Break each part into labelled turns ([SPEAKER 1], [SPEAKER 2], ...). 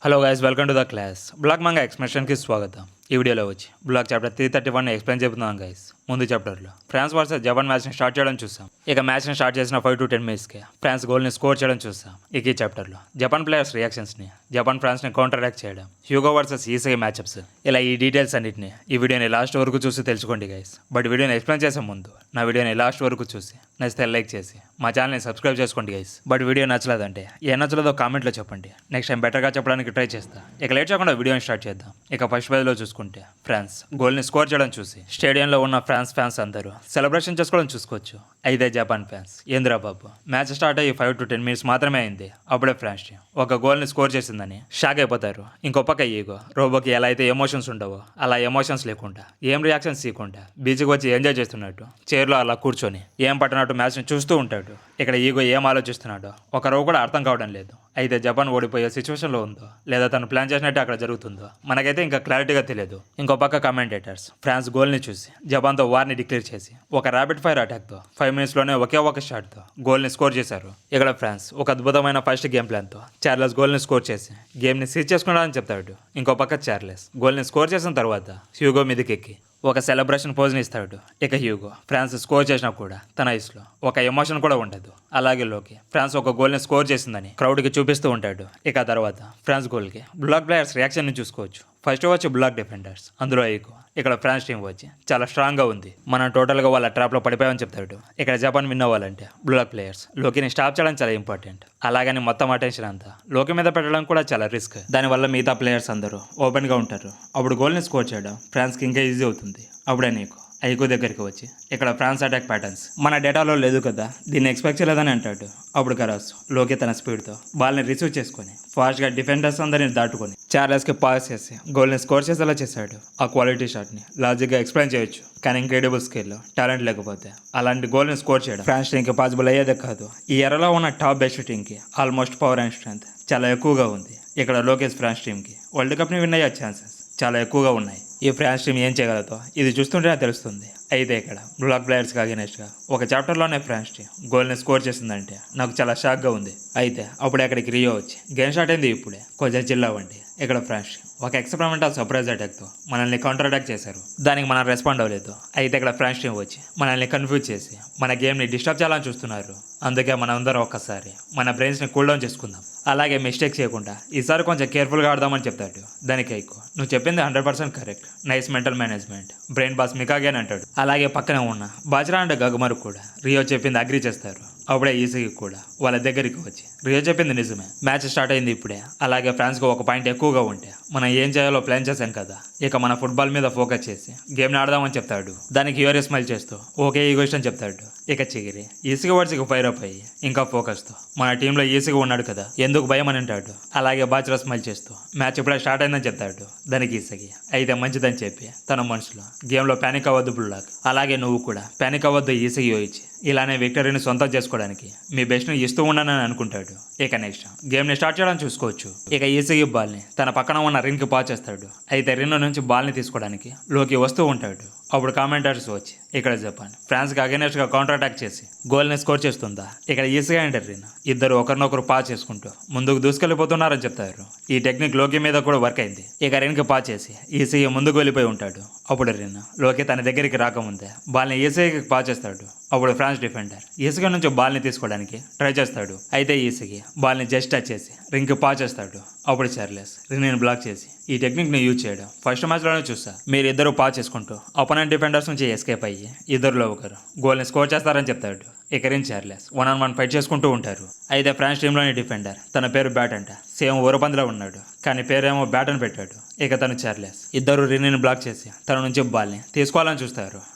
[SPEAKER 1] Hello guys, welcome to the class. Blue Lock manga ఎక్స్ప్లెనేషన్కి స్వాగతం. ఈ వీడియోలో వచ్చి బ్లాక్ చాప్టర్ 331 ఎక్స్ప్లెయిన్ చెబుతున్నాం గైస్. ముందు చాప్టర్లో ఫ్రాన్స్ వర్సెస్ జపాన్ మ్యాచ్ని స్టార్ట్ చేయడం చూసాం. ఇక మ్యాచ్ని స్టార్ట్ చేసిన 5 to 10 మినిట్స్కి ఫ్రాన్స్ గోల్ని స్కోర్ చేయడం చూసాం. ఇక ఈ చాప్టర్లో జపాన్ ప్లేయర్స్ రియాక్షన్స్ని, జపాన్ ఫ్రాన్స్ని కౌంటర్ అటాక్ చేయడం, హ్యూగో వర్సెస్ ఈసీఐ మ్యాచ్అప్స్, ఇలా ఈ డీటెయిల్స్ అన్నింటినీ ఈ వీడియోని లాస్ట్ వరకు చూసి తెలుసుకోండి గైస్. బట్ వీడియోని ఎక్స్ప్లెయిన్ చేసే ముందు నా వీడియోని లాస్ట్ వరకు చూసి నచ్చితే లైక్ చేసి మా ఛానల్ని సబ్స్క్రైబ్ చేసుకోండి గైస్. బట్ వీడియో నచ్చలేదంటే ఏం నచ్చలేదో కామెంట్లో చెప్పండి. నెక్స్ట్ టైం బెటర్గా చెప్పడానికి ట్రై చేస్తా. ఇక లేట్ చేయకుండా వీడియోని స్టార్ట్ చేద్దాం. ఇక ఫస్ట్ పేజ్లో చూసుకుంటే ఫ్రాన్స్ గోల్ని స్కోర్ చేయడం చూసి స్టేడియంలో ఉన్న ఫ్రాన్స్ ఫ్యాన్స్ అందరూ సెలబ్రేషన్ చేసుకోవడం చూసుకోవచ్చు. అయితే జపాన్ ఫ్యాన్స్ ఏందిరా బాబు, మ్యాచ్ స్టార్ట్ అయ్యి 5 to 10 మినిట్స్ మాత్రమే అయింది, అప్పుడే ఫ్రాన్స్ టీం ఒక గోల్ని స్కోర్ చేసిందని షాక్ అయిపోతారు. ఇంకో పక్క ఈగో రోబోకి ఎలా అయితే ఎమోషన్స్ ఉండవో అలా ఎమోషన్స్ లేకుండా, ఏం రియాక్షన్స్ ఇవ్వకుండా బీచ్కి వచ్చి ఎంజాయ్ చేస్తున్నట్టు చైర్లో అలా కూర్చొని ఏం పట్టినట్టు మ్యాచ్ని చూస్తూ ఉంటాడు. ఇక్కడ ఈగో ఏం ఆలోచిస్తున్నాడో ఒక రో కూడా అర్థం కావడం లేదు. అయితే జపాన్ ఓడిపోయే సిచ్యువేషన్లో ఉందో లేదా తను ప్లాన్ చేసినట్టే అక్కడ జరుగుతుందో మనకైతే ఇంకా క్లారిటీగా తెలియదు. ఇంకో పక్క కామెంటేటర్స్ ఫ్రాన్స్ గోల్ని చూసి జపాన్తో వార్ని డిక్లేర్ చేసి ఒక ర్యాపిడ్ ఫైర్ అటాక్తో 5 మినిట్స్లోనే ఒకే ఒక షాట్తో గోల్ని స్కోర్ చేశారు. ఇక్కడ ఫ్రాన్స్ ఒక అద్భుతమైన ఫస్ట్ గేమ్ ప్లాన్తో చార్లెస్ గోల్ని స్కోర్ చేసి గేమ్ని సీజ్ చేసుకున్నాడని చెప్తాడు. ఇంకో పక్క చార్లెస్ గోల్ని స్కోర్ చేసిన తర్వాత హ్యూగో మీదకెక్కి ఒక సెలబ్రేషన్ పోజ్ని ఇస్తాడు. ఇక హ్యూగో ఫ్రాన్స్ స్కోర్ చేసినా కూడా తన ఐస్లో ఒక ఎమోషన్ కూడా ఉండదు. అలాగే లోకి ఫ్రాన్స్ ఒక గోల్ని స్కోర్ చేసిందని క్రౌడ్కి చూపిస్తూ ఉంటాడు. ఇక తర్వాత ఫ్రాన్స్ గోల్కి బ్లాక్ ప్లేయర్స్ రియాక్షన్ని చూసుకోవచ్చు. ఫస్ట్ వచ్చి బ్లాక్ డిఫెండర్స్, అందులో ఈగో. ఇక్కడ ఫ్రాన్స్ టీం వచ్చి చాలా స్ట్రాంగ్గా ఉంది, మనం టోటల్గా వాళ్ళ ట్రాప్లో పడిపోయామని చెప్తాడు. ఇక్కడ జపాన్ విన్ అవ్వాలంటే బ్లాక్ ప్లేయర్స్ లోకిని స్టాప్ చేయడం చాలా ఇంపార్టెంట్. అలాగని మొత్తం అటెన్షన్ అంతా లోకి మీద పెట్టడం కూడా చాలా రిస్క్. దానివల్ల మిగతా ప్లేయర్స్ అందరూ ఓపెన్గా ఉంటారు. అప్పుడు గోల్ని స్కోర్ చేయడం ఫ్రాన్స్కి ఇంకా ఈజీ అవుతుంది. అప్పుడే నీకు ఐకో దగ్గరికి వచ్చి ఇక్కడ ఫ్రాన్స్ అటాక్ ప్యాటర్న్స్ మన డేటాలో లేదు కదా, దీన్ని ఎక్స్పెక్ట్ చేయలేదని అంటాడు. అప్పుడు కరాస్ లోకి తన స్పీడ్తో బాల్ని రిసీవ్ చేసుకొని ఫాస్ట్గా డిఫెండర్స్ అందరిని దాటుకొని చార్లెస్కి పాస్ చేసి గోల్ని స్కోర్ చేసేలా చేశాడు. ఆ క్వాలిటీ షాట్ని లాజిక్గా ఎక్స్ప్లెయిన్ చేయొచ్చు, కానీ ఇంక్రెడిబుల్ స్కిల్లో టాలెంట్ లేకపోతే అలాంటి గోల్ని స్కోర్ చేయడం ఫ్రాన్స్ టీంకి పాసిబుల్ అయ్యేదే కాదు. ఈ ఎరలో ఉన్న టాప్ బెస్ట్ టీంకి ఆల్మోస్ట్ పవర్ అండ్ స్ట్రెంత్ చాలా ఎక్కువగా ఉంది. ఇక్కడ లోకేష్ ఫ్రాన్స్ టీంకి వరల్డ్ కప్ని విన్ అయ్యే ఛాన్సెస్ చాలా ఎక్కువగా ఉన్నాయి. ఈ ఫ్రాన్స్ టీం ఏం చేయగలదో ఇది చూస్తుంటేనే తెలుస్తుంది. అయితే ఇక్కడ బ్లాక్ ప్లేయర్స్కి అగెనెస్ట్గా ఒక చాప్టర్లోనే ఫ్రాన్స్ టీం గోల్ని స్కోర్ చేసిందంటే నాకు చాలా షాక్గా ఉంది. అయితే అప్పుడే అక్కడికి రియో వచ్చి గేమ్ స్టార్ట్ అయింది ఇప్పుడే కొంచెం చిల్ అవ్వండి. ఇక్కడ ఫ్రాన్స్ టీం ఒక ఎక్స్పెరిమెంటల్ సర్ప్రైజ్ అటాక్తో మనల్ని కౌంటర్ అటాక్ చేశారు. దానికి మనం రెస్పాండ్ అవ్వలేదు. అయితే ఇక్కడ ఫ్రాన్స్ టీం వచ్చి మనల్ని కన్ఫ్యూజ్ చేసి మన గేమ్ని డిస్టర్బ్ చేయాలని చూస్తున్నారు. అందుకే మనందరం ఒక్కసారి మన బ్రెయిన్స్ని కూల్ డౌన్ చేసుకుందాం. అలాగే మిస్టేక్ చేయకుండా ఈసారి కొంచెం కేర్ఫుల్గా ఆడదామని చెప్తాడు. దానికి ఐకో నువ్వు చెప్పింది 100% correct, nice mental management, brain boss Mikage అని అంటాడు. అలాగే పక్కనే ఉన్న బాజ్రా అండ్ గగమరు కూడా రియో చెప్పింది అగ్రీ చేస్తారు. అప్పుడే ఈసీకి కూడా వాళ్ళ దగ్గరికి వచ్చి రియో చెప్పింది నిజమే, మ్యాచ్ స్టార్ట్ అయింది ఇప్పుడే, అలాగే ఫ్రాన్స్కి ఒక పాయింట్ ఎక్కువగా ఉంటే మనం ఏం చేయాలో ప్లాన్ చేశాం కదా, ఇక మన ఫుట్బాల్ మీద ఫోకస్ చేసి గేమ్ని ఆడదామని చెప్తాడు. దానికి యూరియో స్మైల్ చేస్తూ ఓకే ఈగోస్ట్ అని చెప్తాడు. ఇక చిగిరి ఈసీకి వర్డ్స్కి ఫైర్ అప్ అయ్యి ఇంకా ఫోకస్తో మన టీంలో ఈసీగా ఉన్నాడు కదా ఎందుకు భయం అని అంటాడు. అలాగే బాజ్రా స్మైల్ చేస్తూ మ్యాచ్ ఇప్పుడే స్టార్ట్ అయిందని చెప్తాడు. దానికి ఈసీకి అయితే మంచిదని చెప్పి తన మనసులో గేమ్లో ప్యానిక్ అవ్వద్దు బ్లాక్, అలాగే నువ్వు కూడా ప్యానిక్ అవ్వద్దు ఈసీకి ఇచ్చి ఇలానే విక్టరీని సొంతం చేసుకోవడానికి మీ బెస్ట్ని ఇస్తూ ఉన్నానని అనుకుంటాడు. ఇక నెక్స్ట్ గేమ్ని స్టార్ట్ చేయడం చూసుకోవచ్చు. ఇక ఈసీకి బాల్ని తన పక్కన ఉన్న రిన్కి పాస్ చేస్తాడు. అయితే రిన్ నుంచి బాల్ని తీసుకోవడానికి లోకి వస్తూ ఉంటాడు. అప్పుడు కామెంటర్స్ వచ్చి ఇక్కడ జపాన్ ఫ్రాన్స్కి అగెనెస్ట్గా కౌంటర్ అటాక్ చేసి గోల్ని స్కోర్ చేస్తుందా. ఇక్కడ ఈసీగా అండ్ రిన్ ఇద్దరు ఒకరినొకరు పాస్ చేసుకుంటూ ముందుకు దూసుకెళ్ళిపోతున్నారని చెప్తారు. ఈ టెక్నిక్ లోకి మీద కూడా వర్క్ అయింది. ఇక రిన్కి పాస్ చేసి ఈసీగా ముందుకు వెళ్ళిపోయి ఉంటాడు. అప్పుడు రిన్ లోకి తన దగ్గరికి రాకముందే బాల్ని ఈసీకి పాస్ చేస్తాడు. అప్పుడు ఫ్రాన్స్ డిఫెండర్ ఈసీగా నుంచి బాల్ని తీసుకోవడానికి ట్రై చేస్తాడు. అయితే ఈసీకి బాల్ని జస్ట్ టచ్ చేసి రింగ్కి పాస్ చేస్తాడు. అప్పుడు చార్లెస్ రిన్ని బ్లాక్ చేసి ఈ టెక్నిక్ని యూజ్ చేయడం ఫస్ట్ మ్యాచ్లోనే చూసా. మీరు ఇద్దరు పాస్ చేసుకుంటూ అపోనెంట్ డిఫెండర్స్ నుంచి ఎస్కేప్ అయ్యి ఇద్దరులో ఒకరు గోల్ని స్కోర్ చేస్తారని చెప్తాడు. ఇక రిన్ చార్లెస్ 1-on-1 ఫైట్ చేసుకుంటూ ఉంటారు. అయితే ఫ్రాన్స్ టీంలోని డిఫెండర్ తన పేరు బ్యాట్ అంట, సేమ్ ఓరపందిలో ఉన్నాడు కానీ పేరేమో బ్యాట్ అని పెట్టాడు. ఇక తను చార్లెస్ ఇద్దరు రిన్ని బ్లాక్ చేసి తన నుంచి బాల్ని తీసుకోవాలని చూస్తారు.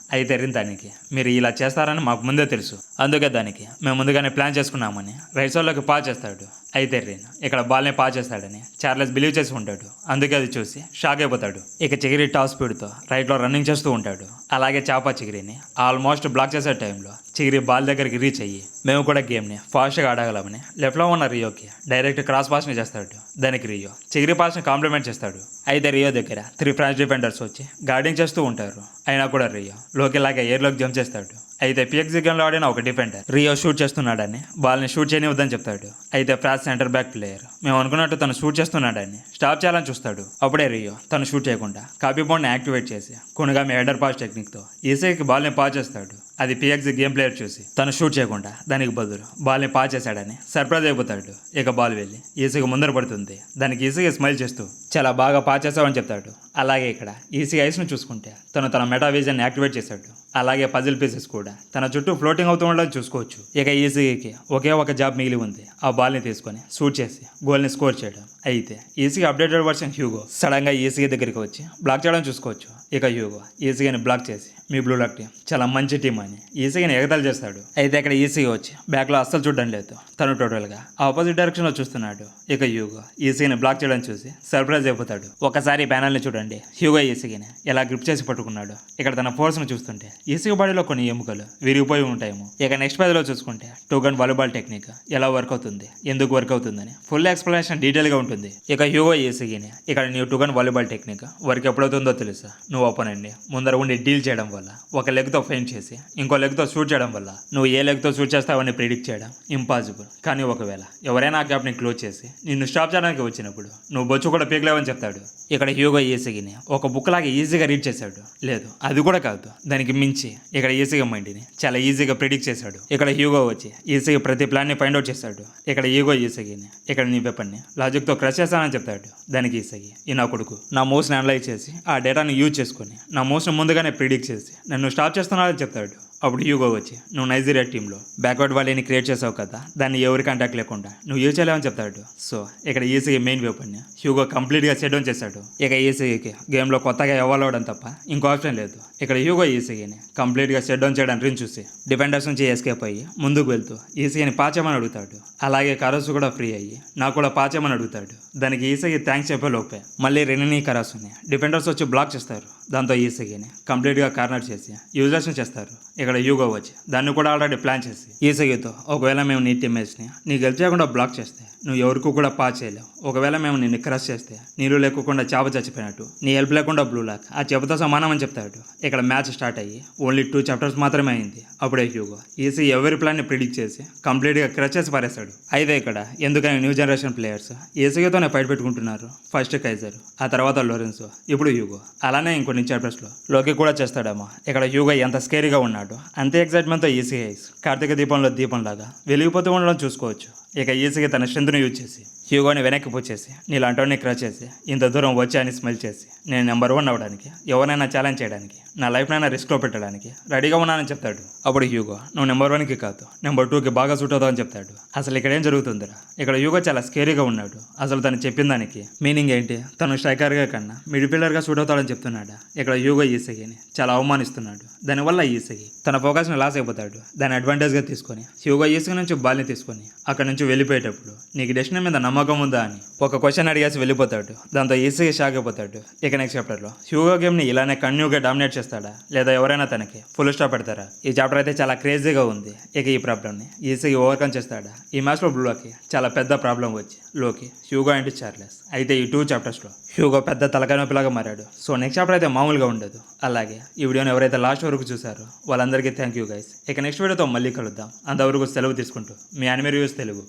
[SPEAKER 1] అయితే రిన్ దానికి మీరు ఇలా చేస్తారని మాకు ముందే తెలుసు, అందుకే దానికి మేము ముందుగానే ప్లాన్ చేసుకున్నామని రైట్ సైడ్లోకి పాస్ చేస్తాడు. అయితే రిన్ ఇక్కడ బాల్ని పాస్ చేస్తాడని చార్లెస్ బిలీవ్ చేసి ఉంటాడు. అందుకే అది చూసి షాక్ అయిపోతాడు. ఇక చిగిరి టాప్ స్పీడ్తో రైట్లో రన్నింగ్ చేస్తూ ఉంటాడు. అలాగే చాపా చిగిరిని ఆల్మోస్ట్ బ్లాక్ చేసే టైంలో చిగిరి బాల్ దగ్గరికి రీచ్ అయ్యి మేము కూడా గేమ్ని ఫాస్ట్గా ఆడగలమని లెఫ్ట్లో ఉన్న రియోకి డైరెక్ట్ క్రాస్ పాస్ని చేస్తాడు. దానికి రియో చిగిరి పాస్ని కాంప్లిమెంట్ చేస్తాడు. అయితే రియో దగ్గర 3 ఫ్రాన్స్ డిఫెండర్స్ వచ్చి గార్డింగ్ చేస్తూ ఉంటారు. అయినా కూడా రియో లోకి లాగా ఎయిర్లోకి జంప్ చేస్తాడు. అయితే పిఎక్సీ గేమ్లో ఆడిన ఒక డిఫెండర్ రియో షూట్ చేస్తున్నాడని బాల్ని షూట్ చేయనివద్దని చెప్తాడు. అయితే ఫ్రాన్స్ సెంటర్ బ్యాక్ ప్లేయర్ మేము అనుకున్నట్టు తను షూట్ చేస్తున్నాడని స్టాప్ చేయాలని చూస్తాడు. అప్పుడే రియో తను షూట్ చేయకుండా కాపీ బౌండ్ని యాక్టివేట్ చేసి కొనుగామి హెడర్ పాస్ టెక్నిక్తో ఈసీకి బాల్ని పాస్ చేస్తాడు. అది పిఎక్సీ గేమ్ ప్లేయర్ చూసి తను షూట్ చేయకుండా దానికి బదులు బాల్ని పాస్ చేశాడని సర్ప్రైజ్ అయిపోతాడు. ఇక బాల్ వెళ్ళి ఈసీకి ముందర పడుతుంది. దానికి ఈసీగా స్మైల్ చేస్తూ చాలా బాగా పాస్ చేసావని చెప్తాడు. అలాగే ఇక్కడ ఈసీ ఐస్ను చూసుకుంటే తన మెటావిజన్ యాక్టివేట్ చేశాడు. అలాగే పజిల్ పీసెస్ కూడా తన చుట్టూ ఫ్లోటింగ్ అవుతూ ఉండడం చూసుకోవచ్చు. ఇక ఈసీకి ఒకే ఒక జాబ్ మిగిలి ఉంది. ఆ బాల్ని తీసుకొని షూట్ చేసి గోల్ని స్కోర్ చేయడం. అయితే EC updated version Hugo sudden గా ఈసీ దగ్గరికి వచ్చి బ్లాక్ చేయడం చూసుకోవచ్చు. ఇక హ్యూగో ఈసీని బ్లాక్ చేసి మీ బ్లూ లాక్ టీం చాలా మంచి టీం అని ఈసీని ఎగతాలు చేస్తాడు. అయితే ఇక్కడ ఈసీ వచ్చి బ్యాక్లో అస్సలు చూడడం లేదు. తను టోటల్గా ఆపోజిట్ డైరెక్షన్లో చూస్తున్నాడు. ఇక హ్యూగో ఈసీని బ్లాక్ చేయడం చూసి సర్ప్రైజ్ అయిపోతాడు. ఒకసారి ప్యానల్ని చూడండి. హ్యూగో ఈసీని ఎలా గ్రిప్ చేసి పట్టుకున్నాడు. ఇక్కడ తన ఫోర్స్ను చూస్తుంటే ఈసీ బాడీలో కొన్ని ఎముకలు విరిగిపోయి ఉంటాయేమో. ఇక నెక్స్ట్ పేజ్లో చూసుకుంటే టూ గన్ వాలీబాల్ టెక్నిక్ ఎలా వర్క్ అవుతుంది, ఎందుకు వర్క్ అవుతుందని ఫుల్ ఎక్స్ప్లెనేషన్ డీటెయిల్గా ఉంటుంది. ఇక హ్యూగో ఈసీని ఇక్కడ నీ two gun volleyball technique work ఎప్పుడవుతుందో తెలుసా? నువ్వు ఓపెనండి ముందర ఉండి డీల్ చేయడం వల్ల, ఒక లెగ్తో ఫెయింట్ చేసి ఇంకో లెగ్తో షూట్ చేయడం వల్ల. నువ్వు ఏ లెగ్తో షూట్ చేస్తావని ప్రిడిక్ట్ చేయడం ఇంపాసిబుల్. కానీ ఒకవేళ ఎవరైనా ఆ గ్యాప్ని క్లోజ్ చేసి నిన్ను స్టాప్ చేయడానికి వచ్చినప్పుడు నువ్వు బొచ్చు కూడా పీకలేవని చెప్తాడు. ఇక్కడ హ్యూగో ఈసీని ఒక బుక్ లాగా ఈజీగా రీడ్ చేశాడు. లేదు అది కూడా కాదు, దానికి మించి ఇక్కడ ఈసీగా మైండ్ని చాలా ఈజీగా ప్రిడిక్ట్ చేశాడు. ఇక్కడ హ్యూగో వచ్చి ఈసీగా ప్రతి ప్లాన్ని ఫైండ్ అవుట్ చేశాడు. ఇక్కడ ఈగో ఈసీని ఇక్కడ నీ వెపన్ని లాజిక్తో క్రష్ చేస్తానని చెప్తాడు. దానికి ఈసీ ఈ నా కొడుకు నా మూవ్స్ని అనలైజ్ చేసి ఆ డేటాని యూజ్ చేసుకొని నా మూవ్స్ని ముందుగానే ప్రిడిక్ట్ చేసి నన్ను స్టాప్ చేస్తున్నాడని చెప్తాడు. అప్పుడు హ్యూగో వచ్చి నువ్వు నైజీరియా టీంలో బ్యాక్వర్డ్ వాలీని క్రియేట్ చేసావు కదా, దాన్ని ఎవరి కాంటాక్ట్ లేకుండా నువ్వు యూజ్ చేయలేవని చెప్తాడు. సో ఇక్కడ ఈసీ మెయిన్ వెపన్ని హ్యూగో కంప్లీట్గా సెట్ డౌన్ చేశాడు. ఇక ఈసీకి గేమ్లో కొత్తగా ఎవాల్వ్ అవడం తప్ప ఇంకో ఆప్షన్ లేదు. ఇక్కడ హ్యూగో ఈసీని కంప్లీట్గా సెట్ డౌన్ చేయడానికి రిన్ చూసి డిఫెండర్స్ నుంచి ఎస్కేప్ అయ్యి ముందుకు వెళ్తూ ఈసీని పాచేయమని అడుగుతాడు. అలాగే కరాసు కూడా ఫ్రీ అయ్యి నాకు కూడా పాచేయమని అడుగుతాడు. దానికి ఈసీకి థ్యాంక్స్ చెప్పే లోపే మళ్ళీ రెనిని కరాసుని డిఫెండర్స్ వచ్చి బ్లాక్ చేస్తారు. దాంతో ఈసీని కంప్లీట్గా కార్నర్ చేసి యూజర్స్ని చేస్తారు. ఇక్కడ హ్యూగో వచ్చి దాన్ని కూడా ఆల్రెడీ ప్లాన్ చేసి ఈసీతో ఒకవేళ మేము నీ టీమ్మేట్స్ని నీ గెలిచి చేయకుండా బ్లాక్ చేస్తే నువ్వు ఎవరికి కూడా పాస్ చేయలేవు. ఒకవేళ మేము నిన్ను క్రష్ చేస్తే నీళ్ళు లేకుండా చేప చచ్చిపోయినట్టు, నీ హెల్ప్ లేకుండా బ్లూ లాక్ ఆ చేపతో సమానం అని చెప్తాడు. ఇక్కడ మ్యాచ్ స్టార్ట్ అయ్యి ఓన్లీ 2 చాప్టర్స్ మాత్రమే అయింది. అప్పుడే హ్యూగో ఈసీ ఎవరి ప్లాన్ని ప్రిడిక్ట్ చేసి కంప్లీట్గా క్రష్ చేసి పారేస్తాడు. అయితే ఇక్కడ ఎందుకని న్యూ జనరేషన్ ప్లేయర్స్ ఈసీతోనే ఫైట్ పెట్టుకుంటున్నారు. ఫస్ట్ కైజర్, ఆ తర్వాత లోరెన్సో, ఇప్పుడు హ్యూగో. అలానే ఇంకొన్ని చాప్టర్స్లో లోకి కూడా చేస్తాడేమో. ఇక్కడ హ్యూగో ఎంత స్కేరీగా ఉన్నాడు అంతే ఎక్సైట్మెంట్తో ఈసీ ఐస్ కార్తీక దీపంలో దీపంలాగా వెలిగిపోతూ ఉండడం చూసుకోవచ్చు. ఇక ఈసీగా తన స్ట్రెంత్ను యూజ్ చేసి హ్యూగోని వెనక్కి పుచ్చేసి నీలాంటి క్రష్ చేసి ఇంత దూరం వచ్చి అని స్మైల్ చేసి నేను నెంబర్ 1 అవ్వడానికి, ఎవరైనా ఛాలెంజ్ చేయడానికి, నా లైఫ్నైనా రిస్క్లో పెట్టడానికి రెడీగా ఉన్నానని చెప్తాడు. అప్పుడు హ్యూగో నువ్వు నెంబర్ 1కి కాదు నెంబర్ 2కి బాగా సూట్ అవుతావు అని చెప్తాడు. అసలు ఇక్కడ ఏం జరుగుతుందిరా? ఇక్కడ హ్యూగో చాలా స్కేరీగా ఉన్నాడు. అసలు తను చెప్పిన దానికి మీనింగ్ ఏంటి? తను స్ట్రైకర్గా కన్నా మిడ్ ఫీల్డర్గా సూట్ అవుతాడని చెప్తున్నాడా? ఇక్కడ హ్యూగో ఈసీని చాలా అవమానిస్తున్నాడు. దానివల్ల ఈసీ తన ఫోకస్ని లాస్ అయిపోతాడు. దాన్ని అడ్వాంటేజ్గా తీసుకొని హ్యూగో ఈసీ నుంచి బాల్ని తీసుకొని అక్కడ నుంచి వెళ్ళిపోయేటప్పుడు నీకు డెస్టినీ మీద నమ్మకం ఉందా అని ఒక క్వశ్చన్ అడిగేసి వెళ్ళిపోతాడు. దాంతో ఈసీగా షాక్ అయిపోతాడు. ఇక నెక్స్ట్ చాప్టర్లో హ్యూగో గేమ్ని ఇలానే కంటిన్యూగా డామినేట్ చేస్తాడా లేదా ఎవరైనా తనకి ఫుల్ స్టాప్ పెడతారా? ఈ చాప్టర్ అయితే చాలా క్రేజీగా ఉంది. ఇక ఈ ప్రాబ్లమ్ని ఈసీగా ఓవర్కమ్ చేస్తాడా? ఈ మ్యాచ్లో బ్లూకి చాలా పెద్ద ప్రాబ్లం వచ్చి లోకి హ్యూగో అండ్ చార్లెస్. అయితే ఈ 2 చాప్టర్స్లో హ్యూగో పెద్ద తలకాయ నొప్పిలాగా మారాడు. సో నెక్స్ట్ చాప్టర్ అయితే మామూలుగా ఉండదు. అలాగే ఈ వీడియోని ఎవరైతే లాస్ట్ వరకు చూసారో వాళ్ళందరికీ థ్యాంక్ యూ గైస్. ఇక నెక్స్ట్ వీడియోతో మళ్ళీ కలుద్దాం. అంతవరకు సెలవు తీసుకుంటూ మీ అనిమే రివ్యూస్ తెలుగు.